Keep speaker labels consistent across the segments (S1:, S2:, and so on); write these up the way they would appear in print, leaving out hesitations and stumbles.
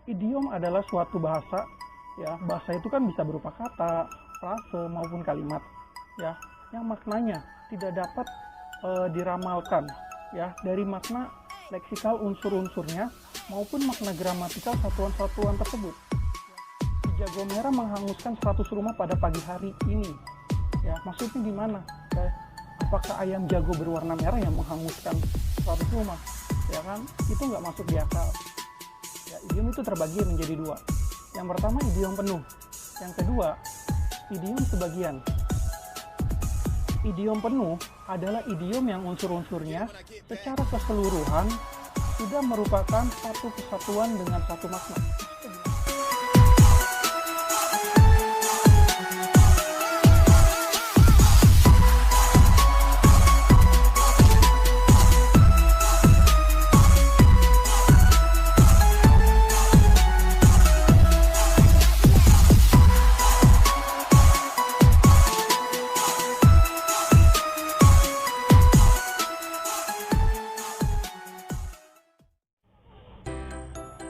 S1: Idiom adalah suatu bahasa, ya. Bahasa itu kan bisa berupa kata, frase maupun kalimat, ya, yang maknanya tidak dapat diramalkan, ya, dari makna leksikal unsur-unsurnya maupun makna gramatikal satuan-satuan tersebut. Jago merah menghanguskan 100 rumah pada pagi hari ini. Ya, maksudnya gimana? Ya, apakah ayam jago berwarna merah yang menghanguskan 100 rumah? Ya kan, itu nggak masuk di akal. Ya, idiom itu terbagi menjadi dua. Yang pertama idiom penuh. Yang kedua, idiom sebagian. Idiom penuh adalah idiom yang unsur-unsurnya secara keseluruhan sudah merupakan satu kesatuan dengan satu makna.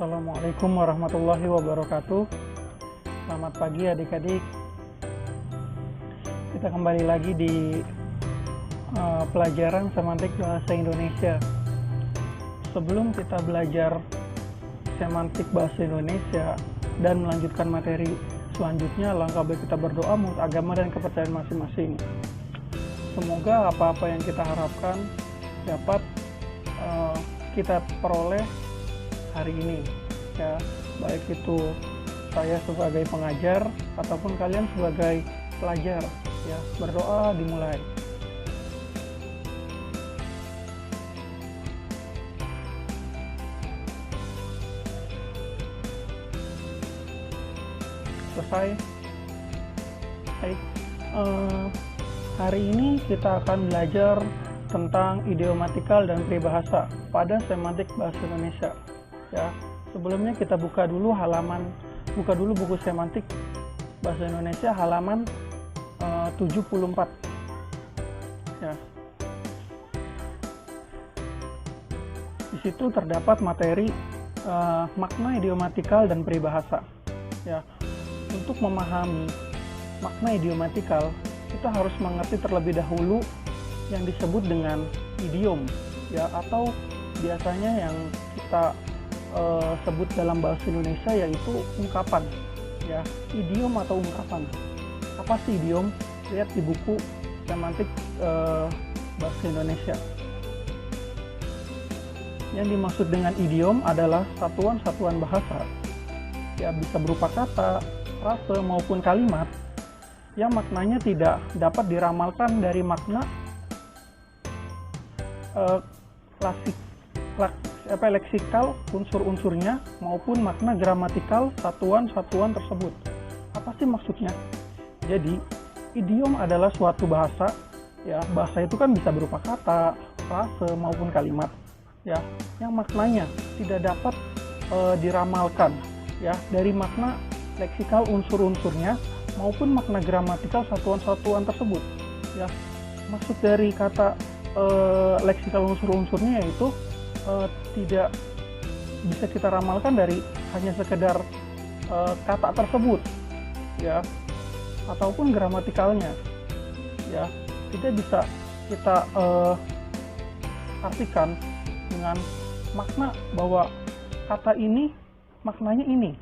S1: Assalamualaikum warahmatullahi wabarakatuh. Selamat pagi adik-adik. Kita kembali lagi di pelajaran semantik bahasa Indonesia. Sebelum kita belajar semantik bahasa Indonesia dan melanjutkan materi selanjutnya, langkah baik kita berdoa menurut agama dan kepercayaan masing-masing. Semoga apa-apa yang kita harapkan dapat kita peroleh hari ini, ya, baik itu saya sebagai pengajar ataupun kalian sebagai pelajar, ya. Berdoa dimulai. Selesai. Baik, hari ini kita akan belajar tentang idiomatikal dan peribahasa pada semantik bahasa Indonesia. Ya, sebelumnya kita buka dulu buku semantik bahasa Indonesia halaman 74. Ya. Di situ terdapat materi makna idiomatikal dan peribahasa. Ya. Untuk memahami makna idiomatikal, kita harus mengerti terlebih dahulu yang disebut dengan idiom, ya, atau biasanya yang kita sebut dalam bahasa Indonesia yaitu ungkapan, ya. Idiom atau ungkapan. Apa sih idiom? Lihat di buku semantik bahasa Indonesia. Yang dimaksud dengan idiom adalah satuan-satuan bahasa, ya, bisa berupa kata, frase maupun kalimat yang maknanya tidak dapat diramalkan dari makna leksikal unsur-unsurnya maupun makna gramatikal satuan-satuan tersebut. Apa sih maksudnya? Jadi, idiom adalah suatu bahasa, ya. Bahasa itu kan bisa berupa kata, frase maupun kalimat, ya, yang maknanya tidak dapat diramalkan, ya, dari makna leksikal unsur-unsurnya maupun makna gramatikal satuan-satuan tersebut, ya. Maksud dari kata leksikal unsur-unsurnya yaitu tidak bisa kita ramalkan dari hanya sekedar kata tersebut, ya, ataupun gramatikalnya, ya. Tidak bisa kita artikan dengan makna bahwa kata ini maknanya ini.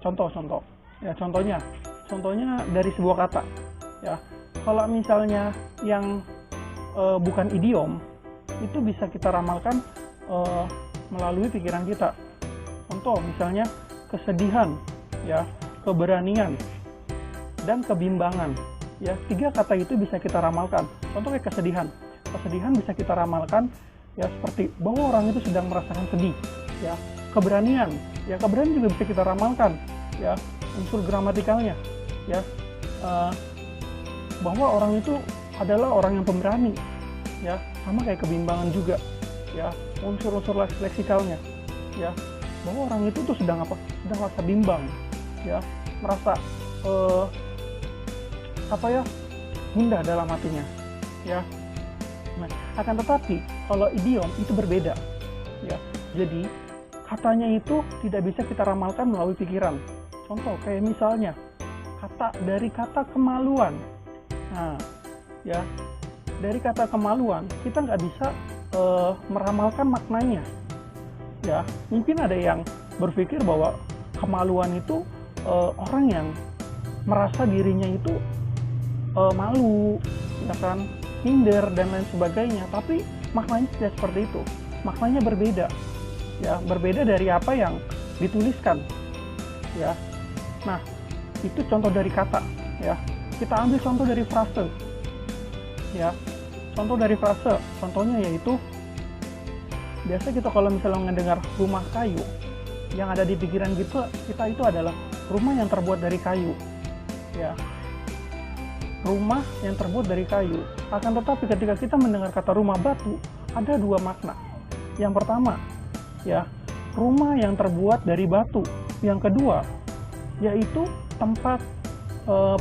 S1: Contoh, ya, contohnya dari sebuah kata, ya. Kalau misalnya yang bukan idiom, itu bisa kita ramalkan melalui pikiran kita. Contoh misalnya kesedihan, ya, keberanian, dan kebimbangan, ya. 3 kata itu bisa kita ramalkan. Contoh kayak kesedihan bisa kita ramalkan, ya, seperti bahwa orang itu sedang merasakan sedih, ya. Keberanian juga bisa kita ramalkan, ya, unsur gramatikalnya, ya, bahwa orang itu adalah orang yang pemberani, ya. Sama kayak kebimbangan juga, ya, unsur-unsur leksikalnya, ya, bahwa orang itu tuh sedang merasa bimbang, ya, merasa gundah dalam hatinya, ya. Nah, akan tetapi kalau idiom itu berbeda, ya. Jadi katanya itu tidak bisa kita ramalkan melalui pikiran. Contoh kayak misalnya dari kata kemaluan. Nah, ya, dari kata kemaluan kita nggak bisa meramalkan maknanya. Ya, mungkin ada yang berpikir bahwa kemaluan itu orang yang merasa dirinya itu malu, ya kan, minder dan lain sebagainya. Tapi maknanya tidak seperti itu. Maknanya berbeda. Ya, berbeda dari apa yang dituliskan. Ya. Nah, itu contoh dari kata, ya. Kita ambil contoh dari frase. Ya. Contoh dari frase, contohnya yaitu biasa kita kalau misalnya mendengar rumah kayu, yang ada di pikiran kita itu adalah rumah yang terbuat dari kayu. Ya. Rumah yang terbuat dari kayu. Akan tetapi ketika kita mendengar kata rumah batu, ada dua makna. Yang pertama, ya, rumah yang terbuat dari batu. Yang kedua, yaitu tempat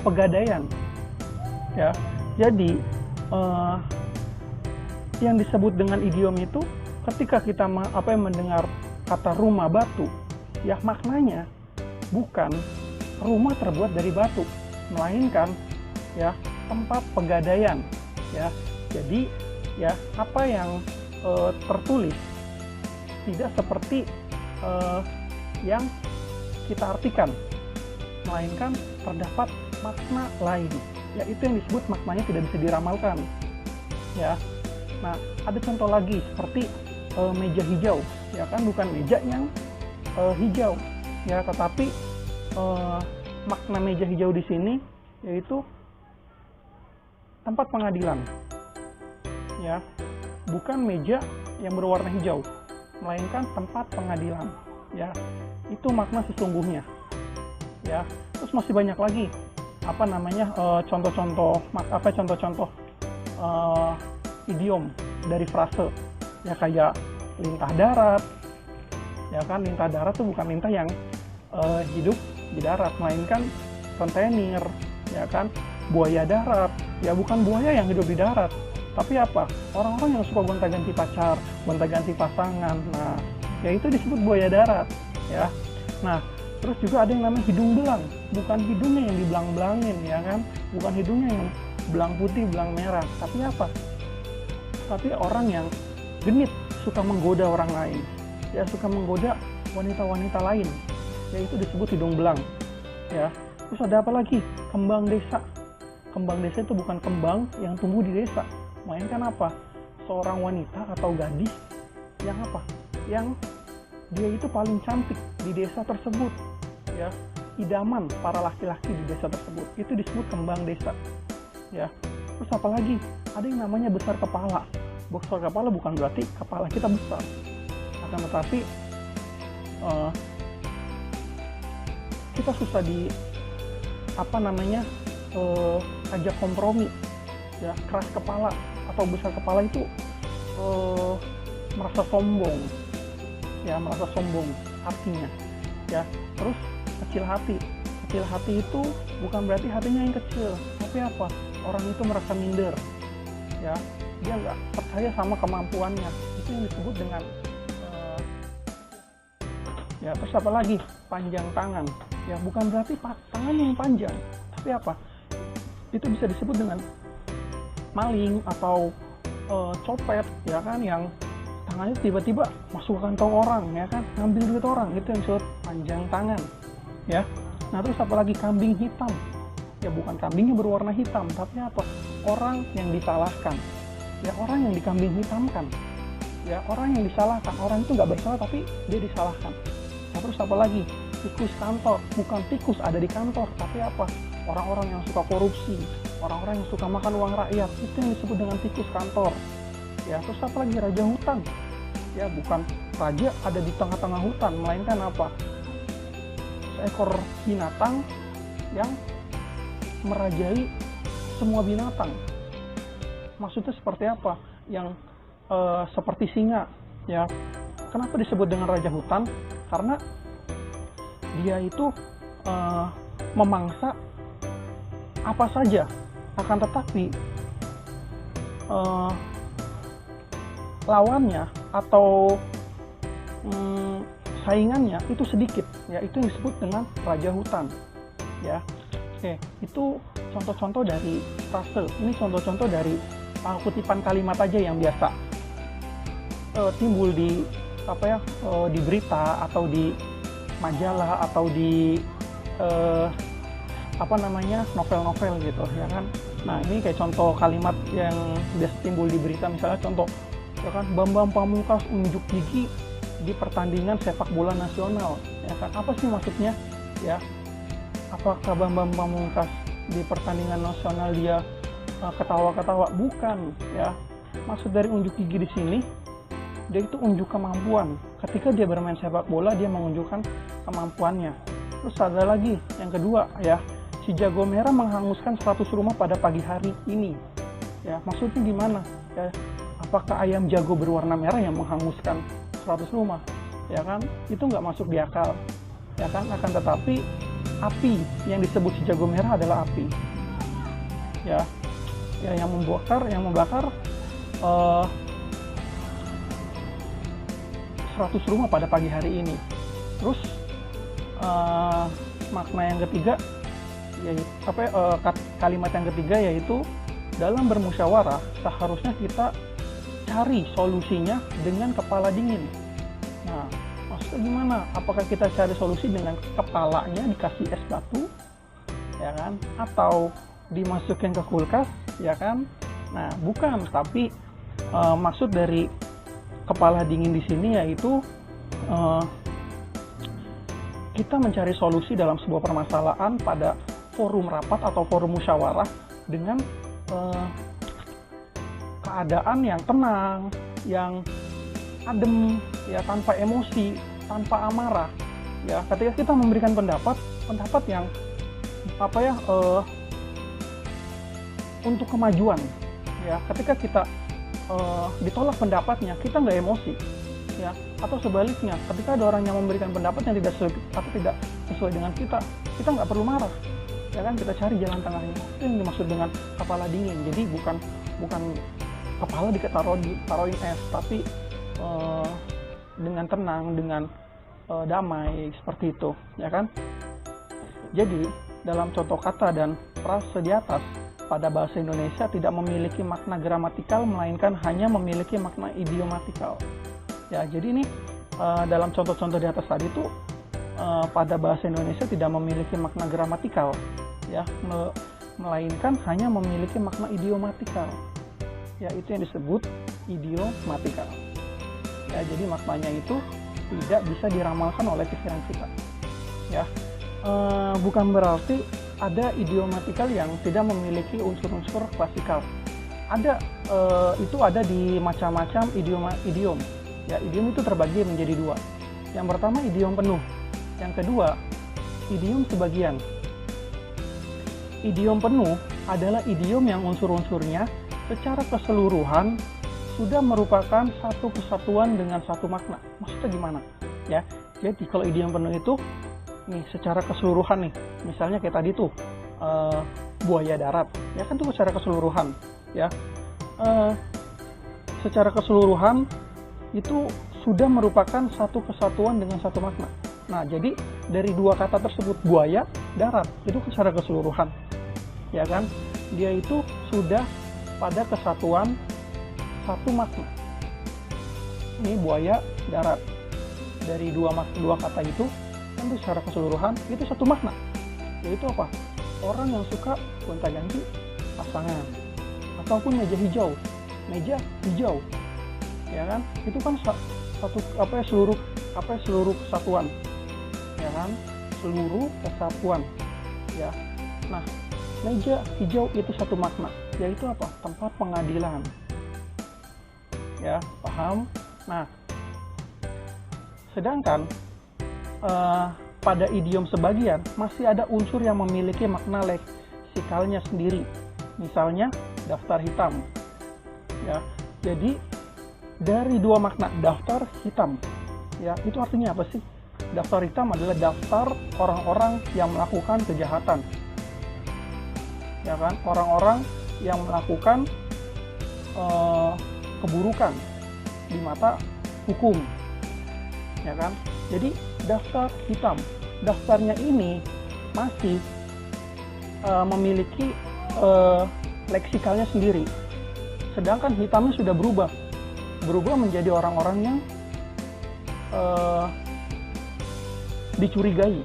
S1: pegadaian. Ya. Jadi yang disebut dengan idiom itu, ketika kita mendengar kata rumah batu, ya maknanya bukan rumah terbuat dari batu, melainkan ya tempat pegadaian. Ya, jadi ya apa yang tertulis tidak seperti yang kita artikan, melainkan terdapat makna lain. Ya, itu yang disebut maknanya tidak bisa diramalkan. Ya, nah ada contoh lagi seperti meja hijau. Ya kan, bukan meja yang hijau. Ya, tetapi makna meja hijau di sini yaitu tempat pengadilan. Ya, bukan meja yang berwarna hijau, melainkan tempat pengadilan. Ya, itu makna sesungguhnya. Ya, terus masih banyak lagi contoh-contoh idiom dari frase. Ya, kayak lintah darat. Ya kan, lintah darat itu bukan lintah yang hidup di darat, melainkan rentenir. Ya kan, buaya darat. Ya, bukan buaya yang hidup di darat, tapi apa? Orang-orang yang suka gonta-ganti pacar, gonta-ganti pasangan. Nah, ya itu disebut buaya darat. Ya. Nah, terus juga ada yang namanya hidung belang. Bukan hidungnya yang dibelang-belangin, ya kan? Bukan hidungnya yang belang putih, belang merah. Tapi apa? Tapi orang yang genit, suka menggoda orang lain. Ya, suka menggoda wanita-wanita lain. Ya, itu disebut hidung belang. Ya. Terus ada apa lagi? Kembang desa. Kembang desa itu bukan kembang yang tumbuh di desa, melainkan apa? Seorang wanita atau gadis yang apa? Yang dia itu paling cantik di desa tersebut. Ya, idaman para laki-laki di desa tersebut. Itu disebut kembang desa. Ya. Terus apa lagi? Ada yang namanya besar kepala. Besar kepala bukan berarti kepala kita besar. Akan tetapi kita susah ajak kompromi. Ya, keras kepala atau besar kepala itu merasa sombong. Ya, merasa sombong artinya. Ya, terus kecil hati. Kecil hati itu bukan berarti hatinya yang kecil, tapi apa? Orang itu merasa minder. Ya, dia nggak percaya sama kemampuannya. Itu yang disebut dengan ya, terus apa lagi? Panjang tangan. Ya, bukan berarti tangan yang panjang, tapi apa? Itu bisa disebut dengan maling atau copet, ya kan, yang tangannya tiba-tiba masuk ke kantong orang, ya kan, ngambil duit orang. Itu yang disebut panjang tangan. Ya. Nah, terus apa lagi? Kambing hitam. Ya, bukan kambingnya berwarna hitam, tapi apa? Orang yang disalahkan. Ya, orang yang dikambing hitamkan. Ya, orang yang disalahkan. Orang itu nggak bersalah tapi dia disalahkan. Nah, terus apa lagi? Tikus kantor. Bukan tikus ada di kantor, tapi apa? Orang-orang yang suka korupsi, orang-orang yang suka makan uang rakyat, itu yang disebut dengan tikus kantor. Ya, terus apa lagi? Raja hutan. Ya, bukan raja ada di tengah-tengah hutan, melainkan apa? Seekor binatang yang merajai semua binatang. Maksudnya seperti apa? Yang seperti singa. Ya, kenapa disebut dengan raja hutan? Karena dia itu memangsa apa saja, akan tetapi lawannya atau saingannya itu sedikit, ya itu yang disebut dengan raja hutan, ya. Oke, itu contoh-contoh dari frase. Ini contoh-contoh dari kutipan kalimat aja yang biasa timbul di di berita atau di majalah atau di novel-novel gitu, ya kan. Nah, ini kayak contoh kalimat yang biasa timbul di berita, misalnya contoh, ya kan, Bambang Pamungkas unjuk gigi di pertandingan sepak bola nasional, ya kan. Apa sih maksudnya, ya? Apakah Bambang Pamungkas di pertandingan nasional dia ketawa-ketawa? Bukan, ya. Maksud dari unjuk gigi di sini, dia itu unjuk kemampuan. Ketika dia bermain sepak bola, dia menunjukkan kemampuannya. Terus ada lagi yang kedua, ya, si jago merah menghanguskan 100 rumah pada pagi hari ini. Ya, maksudnya gimana? Ya, apakah ayam jago berwarna merah yang menghanguskan 100 rumah? Ya kan, itu nggak masuk di akal. Ya kan, akan tetapi api yang disebut si jago merah adalah api. Ya, yang membakar 100 rumah pada pagi hari ini. Terus makna yang ketiga, kalimat yang ketiga yaitu dalam bermusyawarah seharusnya kita cari solusinya dengan kepala dingin. Nah, maksudnya gimana? Apakah kita cari solusi dengan kepalanya dikasih es batu, ya kan? Atau dimasukin ke kulkas, ya kan? Nah, bukan. Tapi maksud dari kepala dingin di sini yaitu kita mencari solusi dalam sebuah permasalahan pada forum rapat atau forum musyawarah dengan keadaan yang tenang, yang adem, ya, tanpa emosi, tanpa amarah. Ya, ketika kita memberikan pendapat yang untuk kemajuan, ya, ketika kita ditolak pendapatnya, kita nggak emosi, ya. Atau sebaliknya, ketika ada orang yang memberikan pendapat yang tidak sesuai dengan kita nggak perlu marah, ya kan, kita cari jalan tengahnya. Itu yang dimaksud dengan kepala dingin. Jadi bukan kepala taruhin es, tapi dengan tenang, dengan damai, seperti itu, ya kan. Jadi dalam contoh kata dan frase di atas, pada bahasa Indonesia tidak memiliki makna gramatikal, melainkan hanya memiliki makna idiomatikal. Ya, jadi ini dalam contoh-contoh di atas tadi itu pada bahasa Indonesia tidak memiliki makna gramatikal, ya, melainkan hanya memiliki makna idiomatikal. Ya, itu yang disebut idiomatikal. Ya, jadi maknanya itu tidak bisa diramalkan oleh pikiran kita. Ya, bukan berarti ada idiomatikal yang tidak memiliki unsur-unsur klasikal. Itu ada di macam-macam idiom. Ya, idiom itu terbagi menjadi dua. Yang pertama idiom penuh. Yang kedua idiom sebagian. Idiom penuh adalah idiom yang unsur-unsurnya secara keseluruhan sudah merupakan satu kesatuan dengan satu makna. Maksudnya gimana? Ya, jadi kalau idiom penuh itu nih secara keseluruhan nih, misalnya kayak tadi tuh buaya darat, ya kan tuh secara keseluruhan, ya. Secara keseluruhan itu sudah merupakan satu kesatuan dengan satu makna. Nah, jadi dari dua kata tersebut, buaya, darat, itu secara keseluruhan, ya kan, dia itu sudah pada kesatuan satu makna. Ini buaya, darat, dari dua kata itu kan secara keseluruhan itu satu makna, yaitu apa? Orang yang suka gonta-ganti pasangan, ataupun meja hijau, ya kan, itu kan seluruh kesatuan, ya kan, seluruh kesatuan, ya. Nah, meja hijau itu satu makna, yaitu apa? Tempat pengadilan, ya, paham? Nah, sedangkan pada idiom sebagian masih ada unsur yang memiliki makna leksikalnya sendiri. Misalnya daftar hitam, ya. Jadi dari dua makna daftar hitam, ya, itu artinya apa sih? Daftar hitam adalah daftar orang-orang yang melakukan kejahatan, ya kan, orang-orang yang melakukan keburukan di mata hukum, ya kan? Jadi daftar hitam, daftarnya ini masih memiliki leksikalnya sendiri, sedangkan hitamnya sudah berubah menjadi orang-orang yang dicurigai,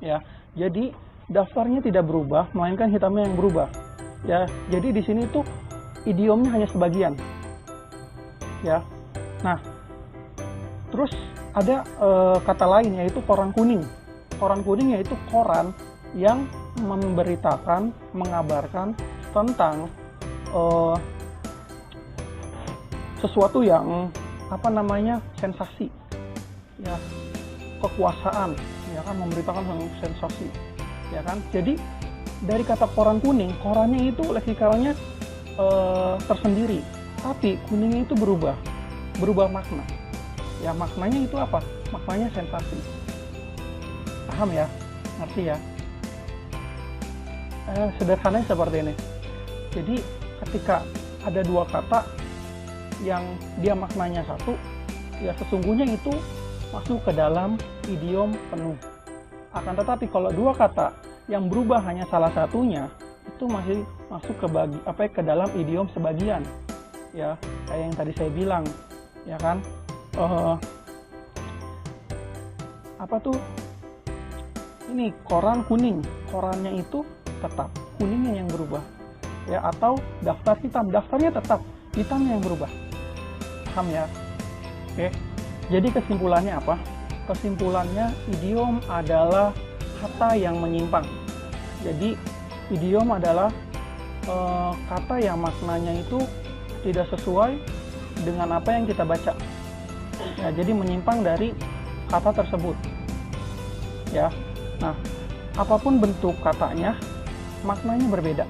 S1: ya. Jadi daftarnya tidak berubah, melainkan hitamnya yang berubah, ya. Jadi di sini tuh idiomnya hanya sebagian, ya. Nah, terus ada kata lain yaitu koran kuning. Koran kuning yaitu koran yang memberitakan, mengabarkan tentang sesuatu yang sensasi, ya, kekuasaan, ya kan, memberitakan tentang sensasi, ya kan. Jadi dari kata koran kuning, korannya itu leksikalnya tersendiri, tapi kuningnya itu berubah makna, ya. Maknanya itu apa? Maknanya sensasi. Paham ya? Ngerti ya? Sederhananya seperti ini. Jadi ketika ada dua kata yang dia maknanya satu, ya sesungguhnya itu masuk ke dalam idiom penuh. Akan tetapi kalau dua kata yang berubah hanya salah satunya, itu masih masuk ke dalam idiom sebagian, ya, kayak yang tadi saya bilang, ya kan. Ini koran kuning, korannya itu tetap, kuningnya yang berubah, ya. Atau daftar hitam, daftarnya tetap, hitamnya yang berubah. Paham ya? Oke. Jadi kesimpulannya apa? Kesimpulannya idiom adalah kata yang menyimpang. Jadi idiom adalah kata yang maknanya itu tidak sesuai dengan apa yang kita baca, ya. Jadi menyimpang dari kata tersebut, ya. Nah, apapun bentuk katanya, maknanya berbeda,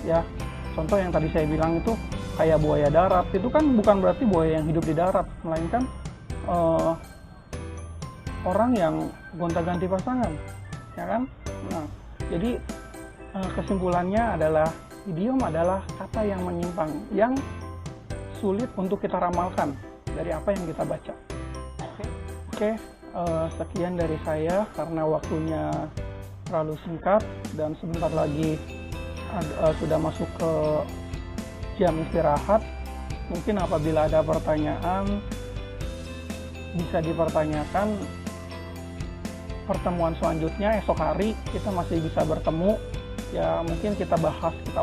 S1: ya. Contoh yang tadi saya bilang itu kayak buaya darat, itu kan bukan berarti buaya yang hidup di darat, melainkan orang yang gonta-ganti pasangan, ya kan. Nah, jadi kesimpulannya adalah idiom adalah kata yang menyimpang, yang sulit untuk kita ramalkan dari apa yang kita baca. Oke. Sekian dari saya karena waktunya terlalu singkat dan sebentar lagi sudah masuk ke jam istirahat. Mungkin apabila ada pertanyaan bisa dipertanyakan. Pertemuan selanjutnya esok hari kita masih bisa bertemu, ya. Mungkin kita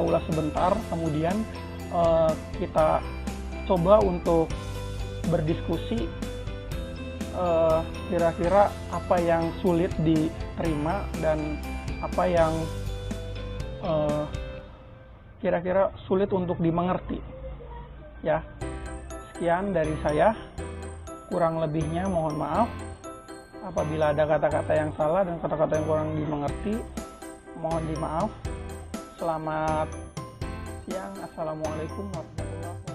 S1: ulas sebentar, kemudian kita coba untuk berdiskusi kira-kira apa yang sulit diterima dan apa yang kira-kira sulit untuk dimengerti, ya. Sekian dari saya, kurang lebihnya mohon maaf apabila ada kata-kata yang salah dan kata-kata yang kurang dimengerti, mohon dimaaf. Selamat siang, assalamualaikum warahmatullahi wabarakatuh.